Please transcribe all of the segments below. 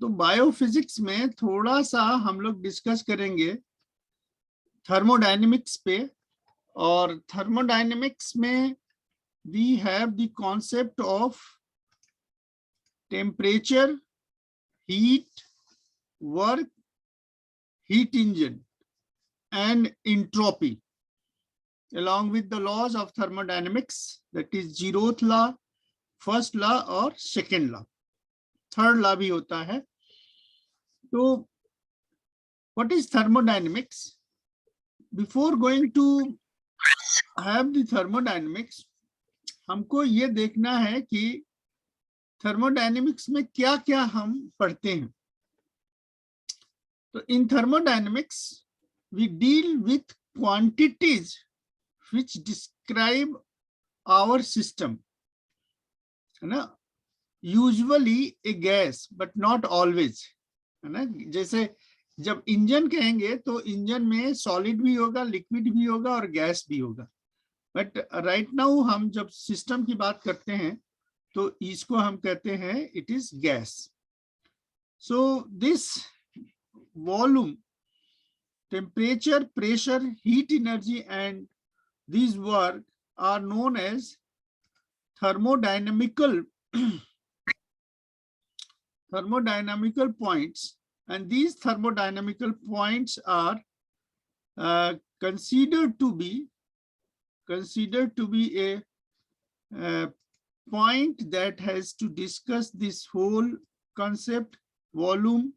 तो बायोफिजिक्स में थोड़ा सा हम लोग डिस्कस करेंगे थर्मोडायनेमिक्स पे, और थर्मोडायनेमिक्स में we have the concept of temperature, heat, work, heat engine and entropy along with the laws of thermodynamics, that is zeroth law, first law और second law, third law भी होता है. तो what is thermodynamics? Before going to have the thermodynamics, हमको ये देखना है कि थर्मोडायनेमिक्स में क्या क्या हम पढ़ते हैं. So in thermodynamics, we deal with quantities which describe our system. है ना? Usually a gas, but not always. है ना? जैसे जब इंजन कहेंगे तो इंजन में सॉलिड भी होगा, लिक्विड भी होगा और गैस भी होगा. बट राइट नाउ हम जब सिस्टम की बात करते हैं तो इसको हम कहते हैं it is gas. So this volume, temperature, pressure, heat energy and these work are known as thermodynamical points, and these thermodynamical points are considered to be a point that has to discuss this whole concept: volume,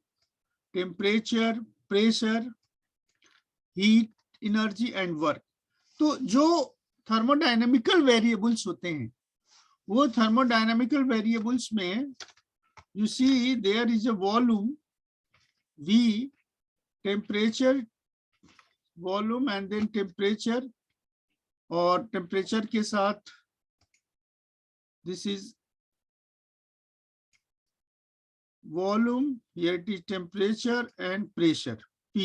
temperature, pressure, heat energy and work. तो जो thermodynamical variables होते हैं वो thermodynamical variables में you see there is a volume V, temperature, volume and then temperature, और temperature के साथ this is volume, here it is temperature and pressure P.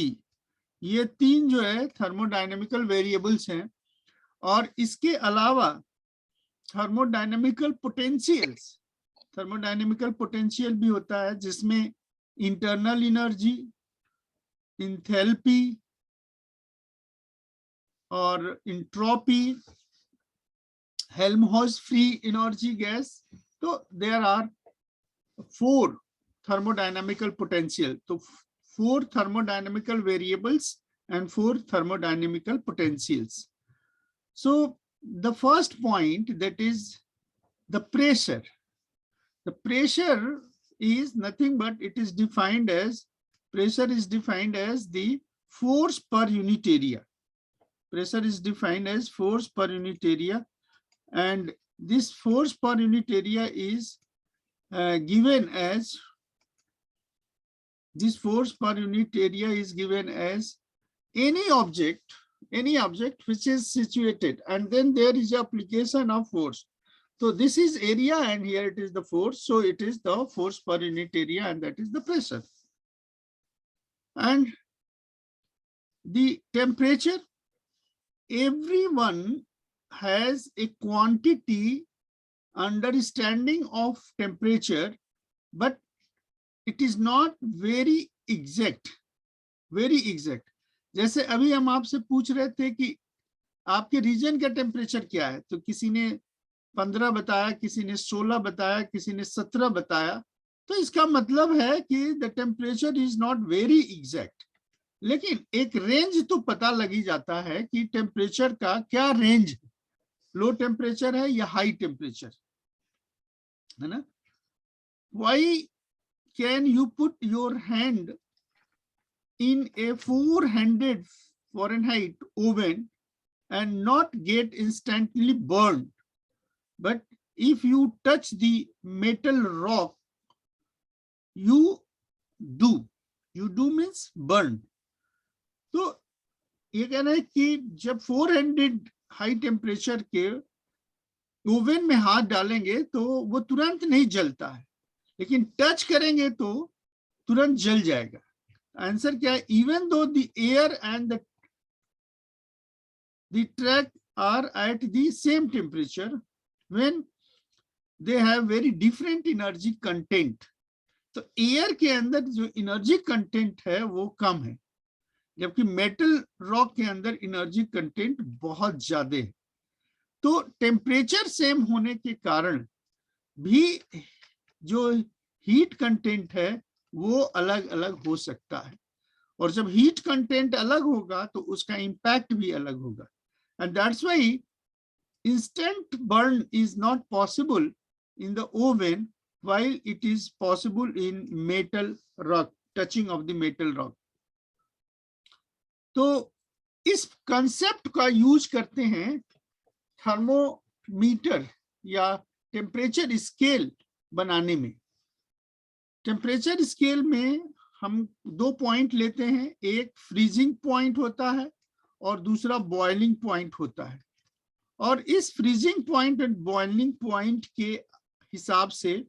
ये तीन जो है थर्मोडायनेमिकल वेरिएबल्स हैं. और इसके अलावा थर्मोडायनेमिकल पोटेंशियल भी होता है जिसमें इंटरनल एनर्जी, इंथैल्पी और entropy, Helmholtz free energy gas. तो there are 4 thermodynamical potential. So 4 thermodynamical variables and 4 thermodynamical potentials. So the first point, that is the pressure. The pressure is nothing but it is defined as, pressure is defined as the force per unit area. Pressure is defined as force per unit area, and this force per unit area is given as, this force per unit area is given as any object which is situated, and then there is application of force. So this is area and here it is the force. So it is the force per unit area and that is the pressure. And the temperature, everyone has a quantity understanding of temperature, but it is not very exact. जैसे अभी हम आपसे पूछ रहे थे कि आपके reason का टेम्परेचर क्या है, तो किसी ने 15 बताया, किसी ने 16 बताया, किसी ने 17 बताया. तो इसका मतलब है कि the temperature is not very exact, लेकिन एक रेंज तो पता लगी जाता है कि टेम्परेचर का क्या रेंज, लो टेम्परेचर है या हाई टेम्परेचर, है ना. Why can you put your hand in a 400 Fahrenheit oven and not get instantly burned? But if you touch the metal rock, you do. You do means burn. तो ये कहना है कि जब 400 हाई टेम्परेचर के oven में हाथ डालेंगे तो वो तुरंत नहीं जलता है, लेकिन टच करेंगे तो तुरंत जल जाएगा. आंसर क्या है? Even though the air and the track are at the same temperature, when they have very different energy content, तो एयर के अंदर जो एनर्जी कंटेंट है वो कम है, जबकि मेटल रॉक के अंदर एनर्जी कंटेंट बहुत ज्यादा है। तो टेम्परेचर सेम होने के कारण भी जो हीट कंटेंट है वो अलग अलग हो सकता है, और जब हीट कंटेंट अलग होगा तो उसका इम्पैक्ट भी अलग होगा। And that's why instant burn is not possible in the oven while it is possible in metal rock, touching of the metal rock. तो इस कंसेप्ट का यूज करते हैं थर्मोमीटर या टेम्परेचर स्केल बनाने में। टेम्परेचर स्केल में हम 2 पॉइंट लेते हैं, एक फ्रीजिंग पॉइंट होता है और दूसरा बॉइलिंग पॉइंट होता है, और इस freezing point and boiling point के हिसाब से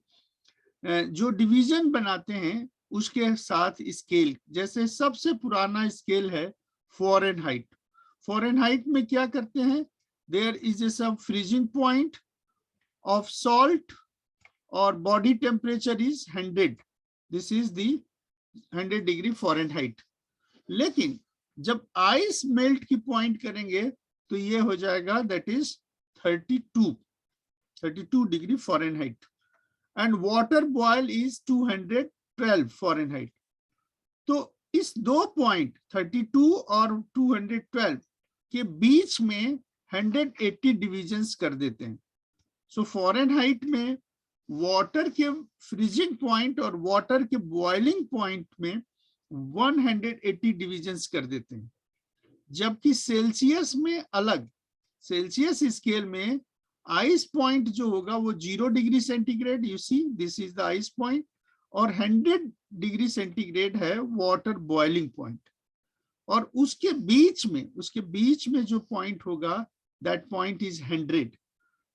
जो डिवीजन बनाते हैं उसके साथ स्केल, जैसे सबसे पुराना स्केल है फ़ारेनहाइट। फ़ारेनहाइट में क्या करते हैं, देयर इज ए सब फ्रीजिंग पॉइंट ऑफ सॉल्ट और body temperature is 100, this is the 100 degree Fahrenheit. लेकिन जब आइस मेल्ट की पॉइंट करेंगे तो ये हो जाएगा that is 32 degree Fahrenheit, and water boil is 212 Fahrenheit. तो इस 2 पॉइंट 32 और 212 के बीच में 180 डिविजन्स कर देते हैं। सो फ़ारेनहाइट में वाटर के फ्रीजिंग पॉइंट और वाटर के बॉइलिंग पॉइंट में 180 डिविजन्स कर देते हैं, जबकि सेल्सियस में अलग, सेल्सियस स्केल में आइस पॉइंट जो होगा वो 0 degree centigrade, you see this is the ice point, और 100 डिग्री सेंटीग्रेड है वाटर बॉइलिंग पॉइंट, और उसके बीच में जो पॉइंट होगा दैट पॉइंट इज 100।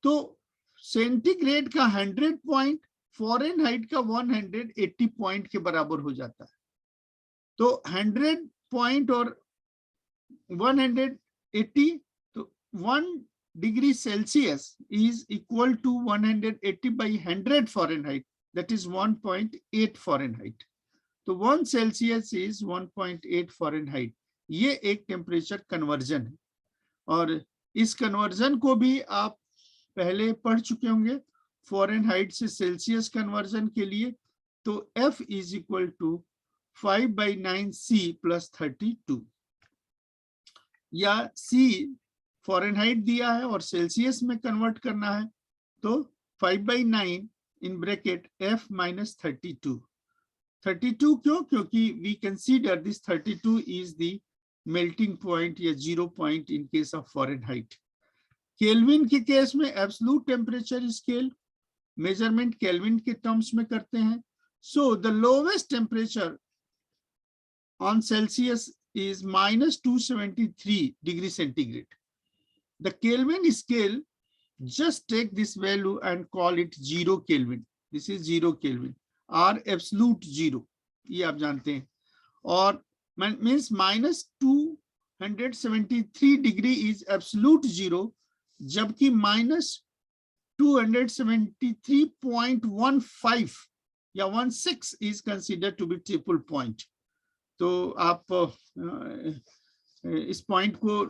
तो सेंटीग्रेड का 100 पॉइंट फ़ारेनहाइट का 180 पॉइंट के बराबर हो जाता है। तो 100 पॉइंट और 180, तो 1 degree Celsius is equal to 180 by 100 Fahrenheit, that is 1.8 Fahrenheit. तो 1 सेल्सियस is 1.8 Fahrenheit। ये एक टेम्परेचर कन्वर्जन है, और इस कन्वर्जन को भी आप पहले पढ़ चुके होंगे फ़ारेनहाइट से सेल्सियस कन्वर्जन के लिए। तो F is equal to 5/9C plus 32, या C फ़ारेनहाइट दिया है और सेल्सियस में कन्वर्ट करना है, तो 5/9 इन ब्रैकेट F minus 32। 32 क्यों? क्योंकि we consider this 32 is the melting point या 0 point in case of Fahrenheit. Kelvin के केस में absolute temperature scale measurement Kelvin के टर्म्स में करते हैं। So the lowest temperature on Celsius is minus 273 degree centigrade. The Kelvin scale, just take this value and call it 0 Kelvin. This is 0 Kelvin or absolute 0, ये आप जानते हैं, और means minus 273 degree is absolute 0, जबकि minus 273.15 या 16 is considered to be triple point. तो आप इस पॉइंट को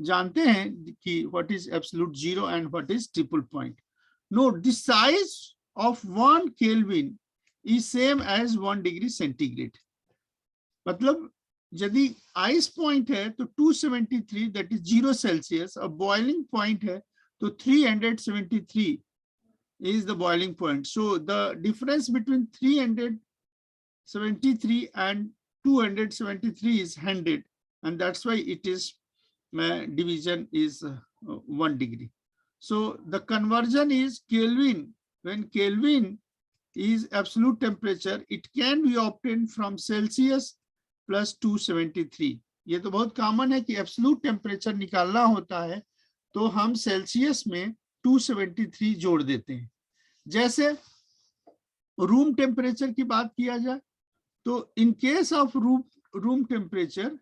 जानते हैं कि what is absolute 0 and what is triple point. Note the size of 1 Kelvin is same as 1 degree centigrade. मतलब यदि आइस पॉइंट है तो 273 दैट इज 0 सेल्सियस, और बॉइलिंग पॉइंट है तो 373 is the boiling point. So the difference between 373 and 273 is 100, and that's why it is division is 1 degree. So the conversion is Kelvin. When Kelvin is absolute temperature, it can be obtained from Celsius plus 273. ये तो बहुत common है कि absolute temperature निकालना होता है तो हम सेल्सियस में 273 जोड़ देते हैं। जैसे रूम टेम्परेचर की बात किया जाए तो इन case of room temperature,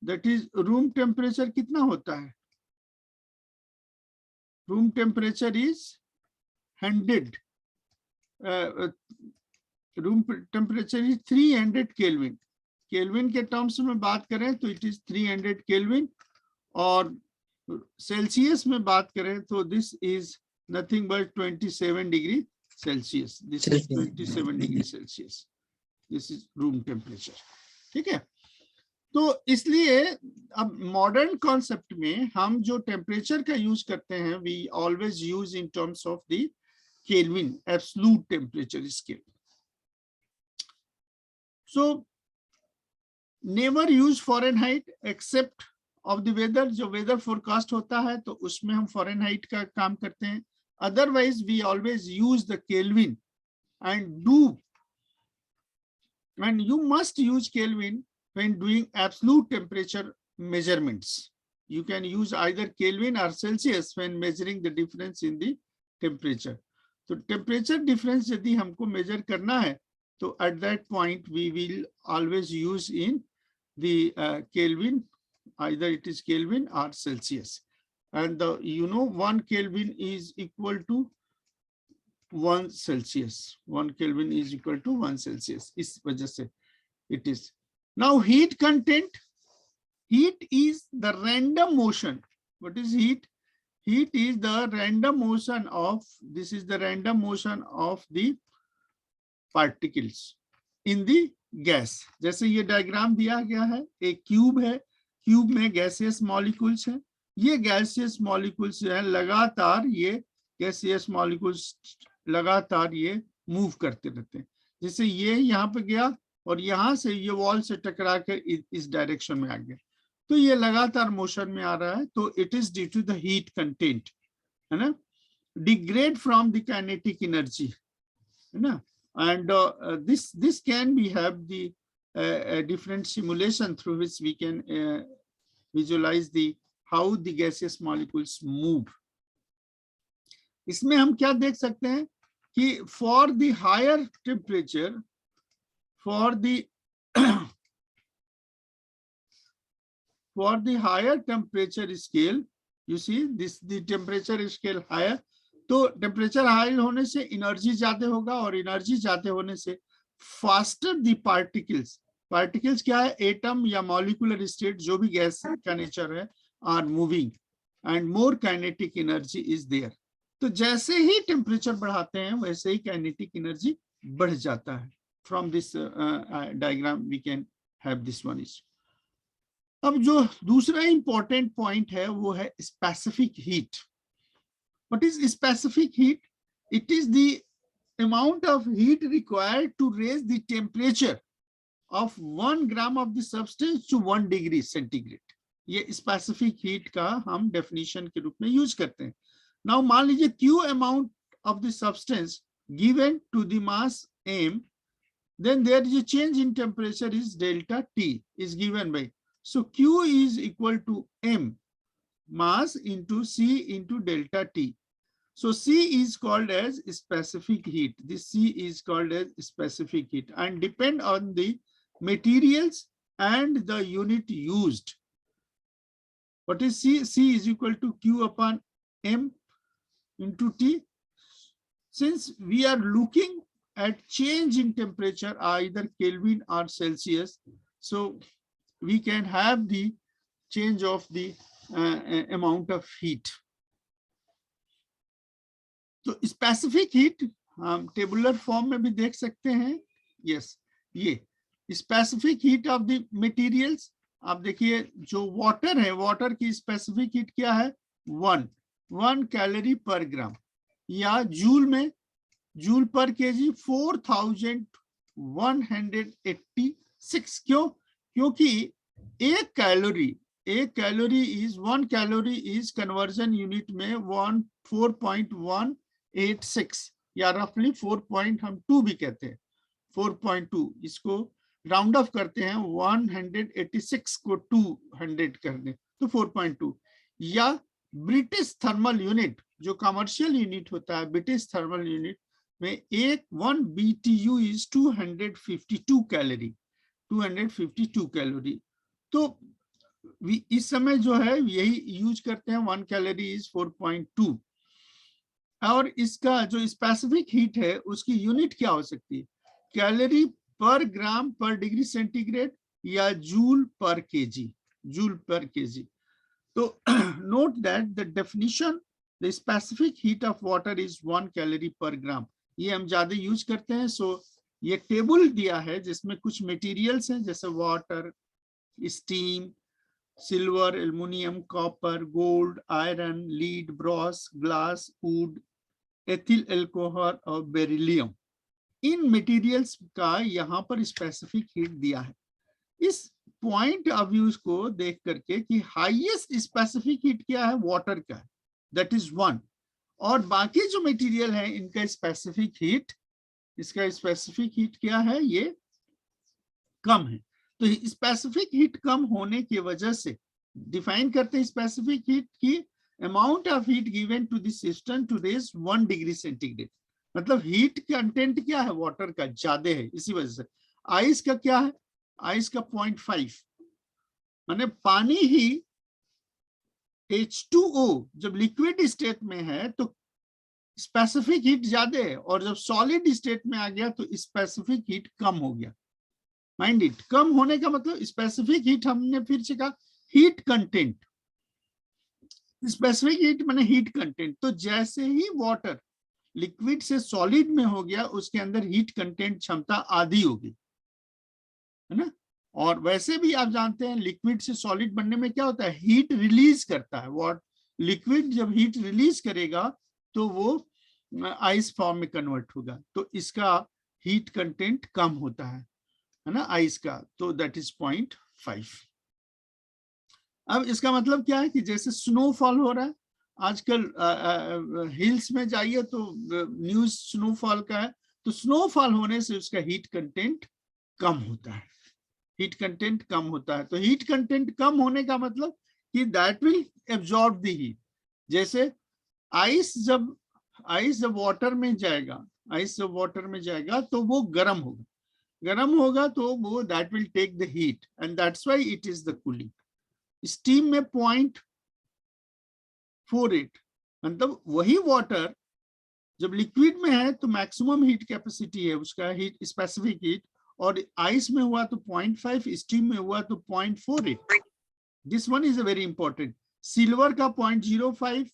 that is room temperature कितना होता है? Room temperature is 100 room temperature is 300 kelvin. Kelvin के टर्म्स में बात करें तो इट इज 300 केल्विन, और सेल्सियस में बात करें तो this is nothing but 27 degree Celsius. This is 27 degree Celsius, this is room temperature. ठीक है, तो इसलिए अब मॉडर्न कॉन्सेप्ट में हम जो टेम्परेचर का यूज करते हैं, we always use in terms of the Kelvin, absolute temperature scale. So never use Fahrenheit except of the weather. जो वेदर फोरकास्ट होता है तो उसमें हम फॉरेनहाइट का काम करते हैं, otherwise we always use the Kelvin and you must use Kelvin when doing absolute temperature measurements. You can use either Kelvin or Celsius when measuring the difference in the temperature. So temperature difference यदि हमको measure करना है तो at that point we will always use in the Kelvin, either it is Kelvin or Celsius. And you know 1 Kelvin is equal to 1 Celsius. 1 Kelvin is equal to 1 Celsius. इस वजह से it is. Now heat content. Heat is the random motion. What is heat? Heat is the random motion of, this is the random motion of the particles in the gas. जैसे ये diagram दिया गया है, एक cube है, cube में gaseous molecules हैं, ये गैसियस मॉलिक्यूल्स हैं, लगातार ये गैसियस मॉलिक्यूल्स लगातार ये मूव करते रहते हैं। जैसे ये यहाँ पे गया और यहाँ से ये वॉल से टकरा कर इस डायरेक्शन में आ गया, तो ये लगातार मोशन में आ रहा है, तो it is due to the heat content, है ना, degrade from the kinetic energy, है ना। And this can be have the different simulation through which we can visualize the how the gaseous molecules move. इसमें हम क्या देख सकते हैं कि for the higher temperature, for the for the higher temperature scale, you see this the temperature scale higher, तो temperature high होने से एनर्जी ज्यादा होगा, और एनर्जी ज्यादा होने से फास्टर द पार्टिकल्स, पार्टिकल्स क्या है, एटम या मॉलिक्यूलर स्टेट जो भी गैस का नेचर है, are moving and more kinetic energy is there. तो जैसे ही टेम्परेचर बढ़ाते हैं वैसे ही काइनेटिक एनर्जी बढ़ जाता है। From this diagram we can have this one is. अब जो दूसरा इंपॉर्टेंट पॉइंट है वो है specific heat. What is specific heat? It is the amount of heat required to raise the temperature of 1 gram of the substance to 1 degree centigrade. ये specific heat का हम definition के रूप में use करते हैं। Now मान लीजिए Q amount of the substance given to the mass m, then there is a change in temperature is delta T is given by, so Q is equal to m mass into C into delta T. So C is called as specific heat. This C is called as specific heat and depend on the materials and the unit used. What is C? C is equal to Q upon M into T. Since we are looking at change in temperature, either Kelvin or Celsius, so we can have the change of the amount of heat. तो specific heat हम tabular form में भी देख सकते हैं। Yes, ये specific heat of the materials, आप देखिए जो वाटर है, वाटर की स्पेसिफिक हीट क्या है, 1 कैलोरी पर ग्राम, या जूल में जूल पर केजी 4186। क्यों? क्योंकि एक calorie is 1 calorie is conversion unit में 4.186 या रफली 4.2 भी कहते हैं, 4.2, इसको राउंड ऑफ करते हैं 186 को 200 कर दें तो 4.2, या ब्रिटिश थर्मल यूनिट जो कमर्शियल यूनिट होता है, ब्रिटिश थर्मल यूनिट में 1 BTU इज 252 कैलोरी, 252 कैलोरी। तो इस समय जो है यही यूज करते हैं, 1 कैलोरी इज 4.2। और इसका जो स्पेसिफिक हीट है उसकी यूनिट क्या हो सकती है, calorie per gram per degree centigrade या joule per KG, joule per KG. तो note that the definition the specific heat of water is 1 calorie per gram. ये हम ज्यादा यूज करते हैं। सो ये टेबल दिया है जिसमें कुछ मटेरियल्स हैं जैसे water, steam, silver, aluminium, copper, gold, iron, lead, Bros, glass, would, ethyl alcohol और बेरिलियम। इन मटेरियल्स का यहाँ पर स्पेसिफिक हीट दिया है। इस पॉइंट ऑफ व्यू को देख करके कि हाईएस्ट स्पेसिफिक हीट क्या है, वाटर का है, दैट इज 1, और बाकी जो मटेरियल है इनका स्पेसिफिक हीट, इसका स्पेसिफिक हीट क्या है, ये कम है। तो स्पेसिफिक हीट कम होने की वजह से डिफाइन करते हैं स्पेसिफिक हीट की amount of heat given to this system to raise 1 degree centigrade. मतलब हीट कंटेंट क्या है, वाटर का ज्यादा है, इसी वजह से। आइस का क्या है, आइस का 0.5, माने पानी ही H2O जब लिक्विड स्टेट में है तो स्पेसिफिक हीट ज्यादा है, और जब सॉलिड स्टेट में आ गया तो स्पेसिफिक हीट कम हो गया। माइंड इट, कम होने का मतलब स्पेसिफिक हीट, हमने फिर से कहा हीट कंटेंट, स्पेसिफिक हीट माने हीट कंटेंट। तो जैसे ही वाटर लिक्विड से सॉलिड में हो गया, उसके अंदर हीट कंटेंट क्षमता आधी होगी, है ना। और वैसे भी आप जानते हैं लिक्विड से सॉलिड बनने में क्या होता है, हीट रिलीज करता है। वॉट लिक्विड जब हीट रिलीज करेगा तो वो आइस फॉर्म में कन्वर्ट होगा, तो इसका हीट कंटेंट कम होता है ना आइस का, तो दैट इज 0.5। अब इसका मतलब क्या है कि जैसे स्नोफॉल हो रहा है आजकल, हिल्स में जाइए तो न्यूज स्नोफॉल का है, तो स्नोफॉल होने से उसका हीट कंटेंट कम होता है, हीट कंटेंट कम होता है। तो हीट कंटेंट कम होने का मतलब कि that will absorb the heat. जैसे आइस जब वाटर में जाएगा, आइस जब वाटर में जाएगा तो वो गर्म होगा, गर्म होगा तो वो that will take the heat and that's why it is the cooling. Steam में 0.48, मतलब वही वाटर जब लिक्विड में है तो मैक्सिमम हीट कैपेसिटी है उसका, हीट स्पेसिफिक हीट, और आइस में हुआ तो 0.5, स्टीम में हुआ तो 0.48। This one is a very important. Silver का 0.05,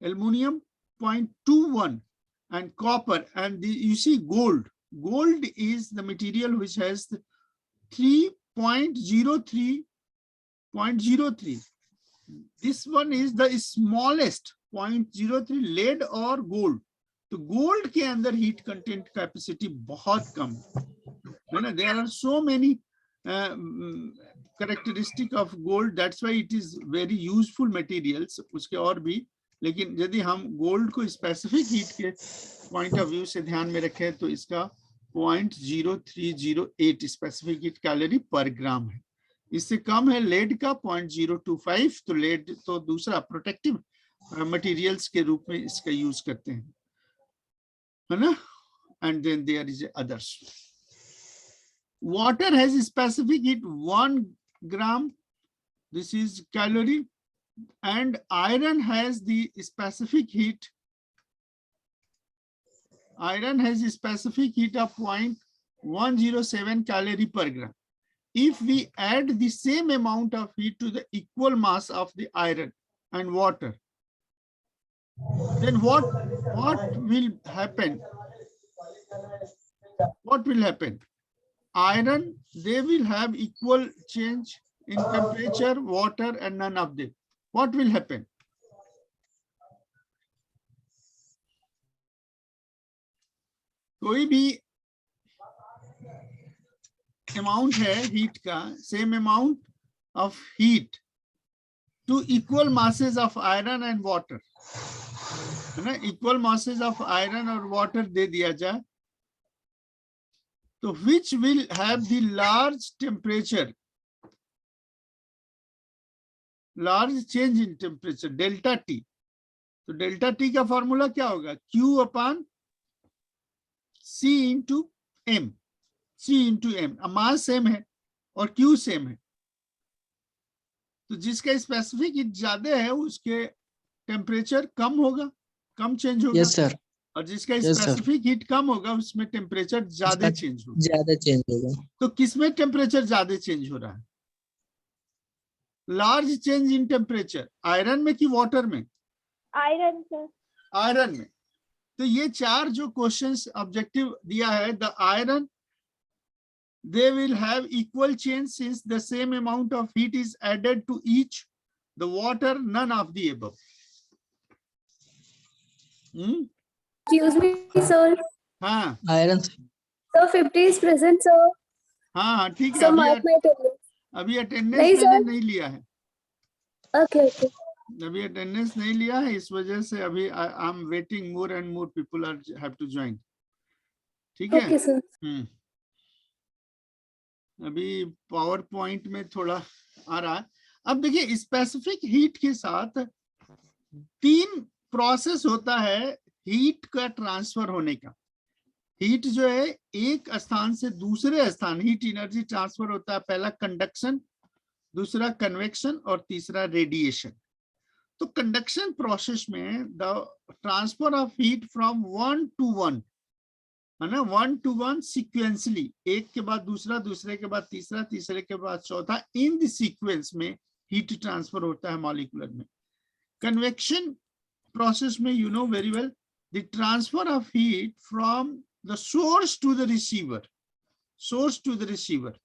aluminium 0.21 and copper, and you see gold is the material which has 3.03. This one is the smallest 0.03, lead और gold। तो gold के अंदर heat content capacity बहुत कम है ना। There are so many characteristic of gold, that's why it is very useful materials, उसके और भी। लेकिन यदि हम गोल्ड को स्पेसिफिक हीट के पॉइंट ऑफ व्यू से ध्यान में रखें तो इसका 0.0308 स्पेसिफिक हीट कैलोरी पर ग्राम है। इससे कम है लेड का 0.025। तो लेड तो दूसरा प्रोटेक्टिव मटेरियल्स के रूप में इसका यूज करते हैं, है ना। And then there is others. Water has specific heat 1 gram, this is calorie, and iron has the specific heat, iron has a specific heat of 0.107 calorie per gram. If we add the same amount of heat to the equal mass of the iron and water, then what will happen? What will happen? Iron, they will have equal change in temperature, water, and none of them. What will happen? कोई भी amount है heat का, same amount of heat to equal masses of iron and water, है ना। Equal masses of iron और water दे दिया जाए तो which will have the large temperature, large change in temperature, delta T। तो डेल्टा टी का फॉर्मूला क्या होगा, Q upon C into M, C into M। Mass same है और Q सेम है, तो जिसका स्पेसिफिक हीट ज्यादा है उसके टेम्परेचर कम होगा, कम चेंज होगा। Yes sir. और जिसका Yes, sir. स्पेसिफिक हीट कम होगा उसमें टेम्परेचर ज्यादा चेंज होगा। ज्यादा चेंज होगा। तो किसमें टेम्परेचर ज्यादा चेंज हो रहा है? Large change in temperature, iron में कि वाटर में? Iron sir. आयरन में। तो ये चार जो क्वेश्चंस ऑब्जेक्टिव दिया है, the iron they will have equal change since the same amount of heat is added to each. The water, none of the above. Excuse me, sir. हाँ iron Sir, 50 is present, sir. हाँ ठीक है। So mark my attendance. अभी attendance नहीं, मैंने sir. नहीं लिया है, Okay, okay. अभी अटेंडेंस नहीं लिया है, इस वजह से अभी I am waiting, more and more people are have to join. ठीक है। Okay, sir. अभी पावर पॉइंट में थोड़ा आ रहा है। अब देखिए स्पेसिफिक हीट के साथ तीन प्रोसेस होता है हीट का ट्रांसफर होने का। हीट जो है एक स्थान से दूसरे स्थान, हीट एनर्जी ट्रांसफर होता है, पहला कंडक्शन, दूसरा कन्वेक्शन और तीसरा रेडिएशन। तो कंडक्शन प्रोसेस में the transfer of heat from one two one, है ना, वन टू वन सिक्वेंसली, एक के बाद दूसरा, दूसरे के बाद तीसरा, तीसरे के बाद चौथा, इन द सीक्वेंस में हीट ट्रांसफर होता है मॉलिक्यूलर में। कन्वेक्शन प्रोसेस में you know very well the transfer of heat from the source to the receiver, source to the receiver,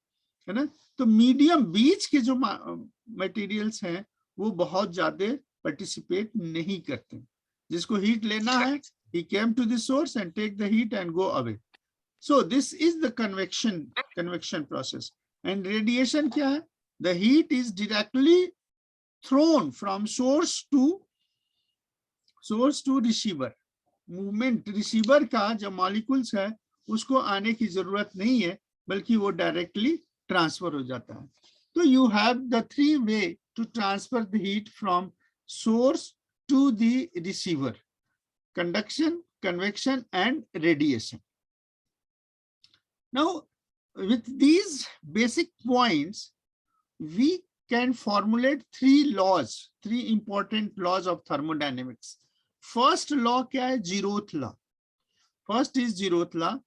है ना। तो मीडियम बीच के जो मटेरियल्स हैं वो बहुत ज्यादा पार्टिसिपेट नहीं करते। जिसको हीट लेना है, he came to the source and take the heat and go away. So this is the convection process. And radiation क्या है? The heat is directly thrown from source to receiver. Movement receiver का जो molecules है उसको आने की जरूरत नहीं है, बल्कि वो directly transfer हो जाता है। तो you have the three way to transfer the heat from source to the receiver: conduction, convection and radiation. Now with these basic points we can formulate three laws, three important laws of thermodynamics. First law क्या है? zeroth law. First is zeroth law,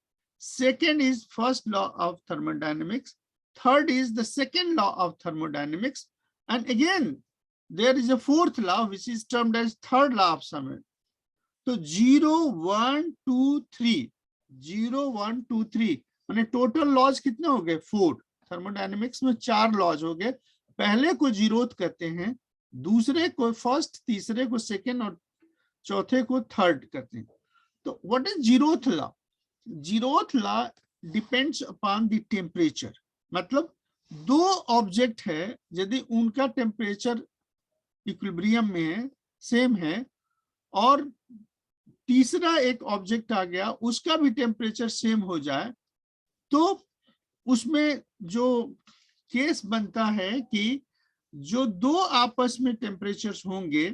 second is first law of thermodynamics, third is the second law of thermodynamics, and again there is a fourth law which is termed as third law of thermodynamics. तो 0 1 2 3, 0 1 2 3 माने total laws कितने हो गए? 4। Thermodynamics में 4 laws हो गए। पहले को जीरोथ कहते हैं, दूसरे को फर्स्ट, तीसरे को सेकेंड और चौथे को थर्ड कहते हैं। तो what is zeroth law? Zeroth law depends upon the temperature. मतलब दो ऑब्जेक्ट है, यदि उनका टेम्परेचर इक्विलिब्रियम में है, सेम है, और तीसरा एक ऑब्जेक्ट आ गया उसका भी टेम्परेचर सेम हो जाए, तो उसमें जो केस बनता है कि जो दो आपस में टेम्परेचर्स होंगे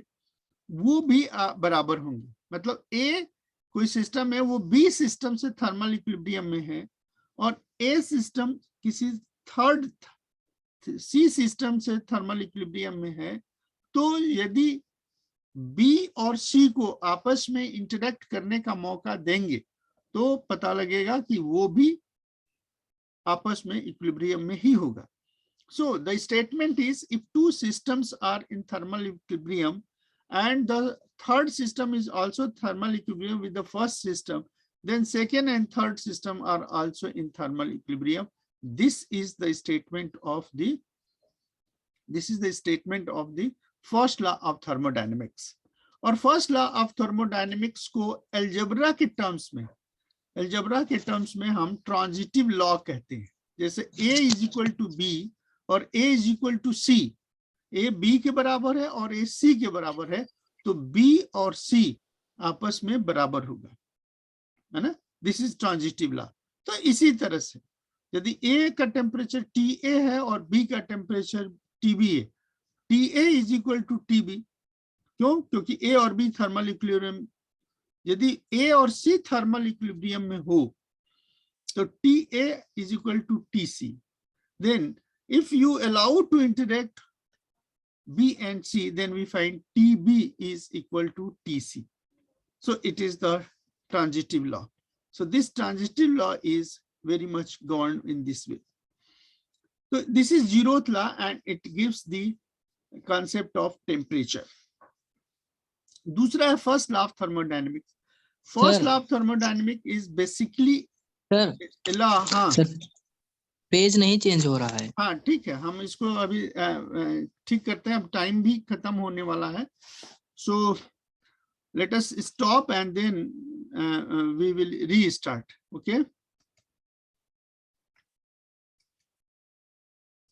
वो भी बराबर होंगे। मतलब ए कोई सिस्टम है, वो बी सिस्टम से थर्मल इक्विलिब्रियम में है, और ए सिस्टम किसी थर्ड सी सिस्टम से थर्मल इक्विलिब्रियम में है, तो यदि बी और सी को आपस में इंटरेक्ट करने का मौका देंगे तो पता लगेगा कि वो भी आपस में इक्विलिब्रियम में ही होगा। So the statement is, if two systems are in thermal equilibrium and the third system is also thermal equilibrium with the first system, then second and third system are also in thermal equilibrium. This is the statement of the first law of thermodynamics. और first law of thermodynamics को algebra के terms में हम transitive law कहते हैं। जैसे A is equal to B और A is equal to C, A B के बराबर है और A C के बराबर है, तो B और C आपस में बराबर होगा, है ना। This is transitive law. तो इसी तरह से यदि A का टेम्परेचर TA है और B का टेम्परेचर TB है, TA is equal to TB। क्यों? क्योंकि A और B थर्मल इक्विलिब्रियम, यदि A और C थर्मल इक्विलिब्रियम में हो तो TA is equal to TC. Then if you allow to interact B and C, then we find TB is equal to TC. So it is the transitive law. So this transitive law is very much governed in this way. So this is zeroth law and it gives the concept of temperature. दूसरा है first law of thermodynamics. First law of thermodynamics is basically law. हाँ sir page नहीं change हो रहा है. हाँ ठीक है, हम इसको अभी ठीक करते हैं, अब टाइम भी खत्म होने वाला है. So let us stop and then we will restart. Okay.